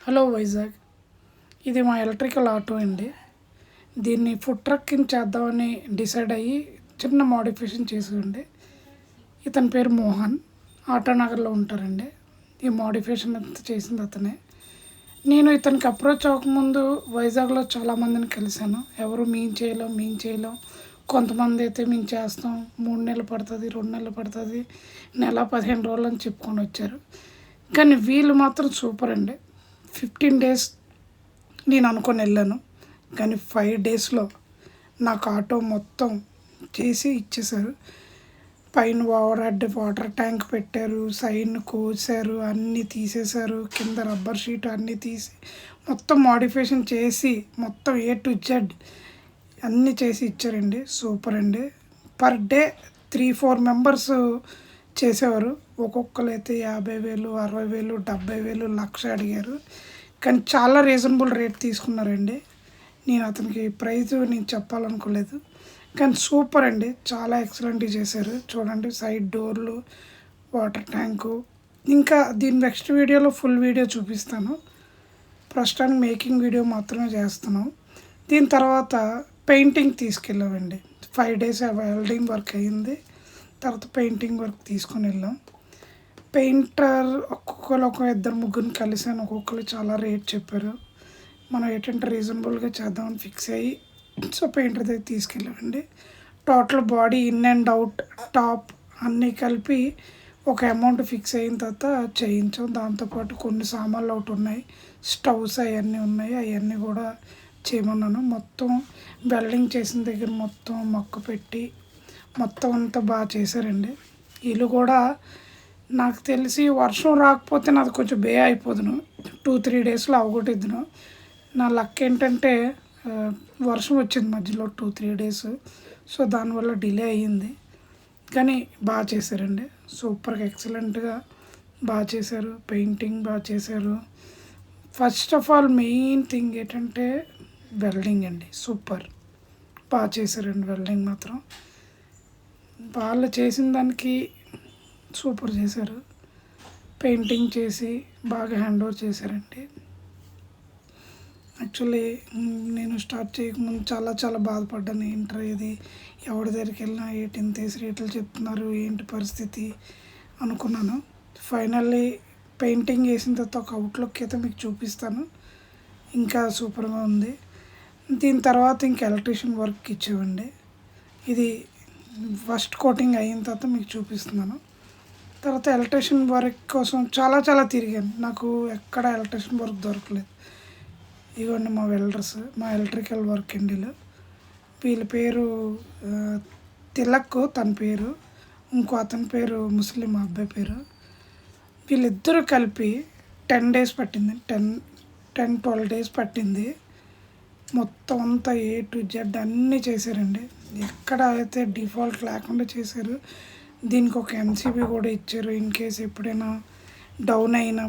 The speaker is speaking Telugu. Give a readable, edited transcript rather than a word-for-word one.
హలో వైజాగ్, ఇది మా ఎలక్ట్రికల్ ఆటో అండి. దీన్ని ఫుడ్ ట్రక్ కింద చేద్దామని డిసైడ్ అయ్యి చిన్న మోడిఫికేషన్ చేసామండి. ఇతని పేరు మోహన్, ఆటోనగర్లో ఉంటారండి. ఈ మోడిఫికేషన్ అంతా చేసింది అతనే. నేను ఇతనికి అప్రోచ్ అవ్వకముందు వైజాగ్లో చాలామందిని కలిశాను. ఎవరు మేము చేయలేం, కొంతమంది అయితే మేము చేస్తాం, 3 నెలలు పడుతుంది, 2 నెలలు పడుతుంది, నెల 15 రోజులు అని చెప్పుకొని వచ్చారు. కానీ వీళ్ళు మాత్రం సూపర్ అండి. 15 డేస్ నేను అనుకొని వెళ్ళాను, కానీ 5 డేస్లో నాకు ఆటో మొత్తం చేసి ఇచ్చేశారు. పైన వాటర్ ట్యాంక్ పెట్టారు, సైడ్ను కోసారు, అన్నీ తీసేశారు, కింద రబ్బర్ షీట్ అన్నీ తీసి మొత్తం మోడిఫికేషన్ చేసి మొత్తం A to Z అన్నీ చేసి ఇచ్చారండి. సూపర్ అండి. పర్ డే 3-4 మెంబర్స్ చేసేవారు. ఒక్కొక్కరు అయితే 50,000, 60,000, 70,000, 1,00,000 అడిగారు. కానీ చాలా రీజనబుల్ రేట్ తీసుకున్నారండి. నేను అతనికి ప్రైజ్ నేను చెప్పాలనుకోలేదు, కానీ సూపర్ అండి. చాలా ఎక్సలెంట్గా చేశారు. చూడండి, సైడ్ డోర్లు, వాటర్ ట్యాంకు. ఇంకా దీని నెక్స్ట్ వీడియోలో ఫుల్ వీడియో చూపిస్తాను. ప్రస్తుతానికి మేకింగ్ వీడియో మాత్రమే చేస్తున్నాం. దీని తర్వాత పెయింటింగ్ తీసుకెళ్ళామండి. 5 డేస్ వెల్డింగ్ వర్క్ అయ్యింది. తర్వాత పెయింటింగ్ వర్క్ తీసుకొని వెళ్ళాం. పెయింటర్ ఒక్కొక్కరు 2-3 కలిసాను. ఒక్కొక్కరు చాలా రేట్ చెప్పారు. మనం ఏంటంటే రీజనబుల్గా చేద్దామని ఫిక్స్ అయ్యి పెయింటర్ దగ్గర తీసుకెళ్ళామండి. Total body in and out, top అన్నీ కలిపి ఒక అమౌంట్ ఫిక్స్ అయిన తర్వాత చేయించాం. దాంతోపాటు కొన్ని సామాన్లు ఒకటి ఉన్నాయి, స్టవ్స్ అవన్నీ ఉన్నాయి, అవన్నీ కూడా చేయమన్నాను. మొత్తం వెల్డింగ్ చేసిన దగ్గర మొత్తం మొక్క పెట్టి మొత్తం అంతా బాగా చేశారండి. వీళ్ళు కూడా నాకు తెలిసి వర్షం రాకపోతే నాది కొంచెం అయిపోదును, 2-3 డేస్లో అవగొట్టిద్దును. నా లక్ ఏంటంటే వర్షం వచ్చింది మధ్యలో 2-3 డేస్, సో దానివల్ల డిలే అయ్యింది. కానీ బాగా చేశారండి. సూపర్గా ఎక్సలెంట్గా బాగా చేశారు. పెయింటింగ్ బాగా చేశారు. First of all main thing ఏంటంటే వెల్డింగ్ అండి. సూపర్ బాగా చేశారండి. వెల్డింగ్ మాత్రం వాళ్ళు చేసిన దానికి సూపర్ చేశారు. పెయింటింగ్ చేసి బాగా హ్యాండ్ ఓవర్ చేశారండి. యాక్చువల్లీ నేను స్టార్ట్ చేయకముందు చాలా బాధపడ్డాను. ఏంట్రా ఇది, ఎవరి దగ్గరికి వెళ్ళినా ఇంత రేట్లు చెప్తున్నారు, ఏంటి పరిస్థితి అనుకున్నాను. ఫైనల్లీ పెయింటింగ్ వేసిన తర్వాత ఒక అవుట్లుక్ అయితే మీకు చూపిస్తాను. ఇంకా సూపర్గా ఉంది. దీని తర్వాత ఇంకా ఎలక్ట్రీషియన్ వర్క్ ఇచ్చేవండి. ఇది ఫస్ట్ కోటింగ్ అయిన తర్వాత మీకు చూపిస్తున్నాను. తర్వాత ఎలక్ట్రీషియన్ వర్క్ కోసం చాలా తిరిగాను. నాకు ఎక్కడ ఎలక్ట్రీషియన్ వర్క్ దొరకలేదు. ఇవ్వండి మా వెల్డర్స్, మా ఎలక్ట్రికల్ వర్క్ అండి. వీళ్ళ పేరు తిలక్, తన పేరు. ఇంకో అతని పేరు ముస్లిం, మా అబ్బాయి పేరు. వీళ్ళిద్దరూ కలిపి 10 డేస్ పట్టింది. 10-12 డేస్ పట్టింది. మొత్తం అంతా A to Z అన్నీ చేశారండి. ఎక్కడ అయితే డిఫాల్ట్ లేకుండా చేశారు. దీనికి ఒక MCB కూడా ఇచ్చారు. ఇన్ కేస్ ఎప్పుడైనా డౌన్ అయినా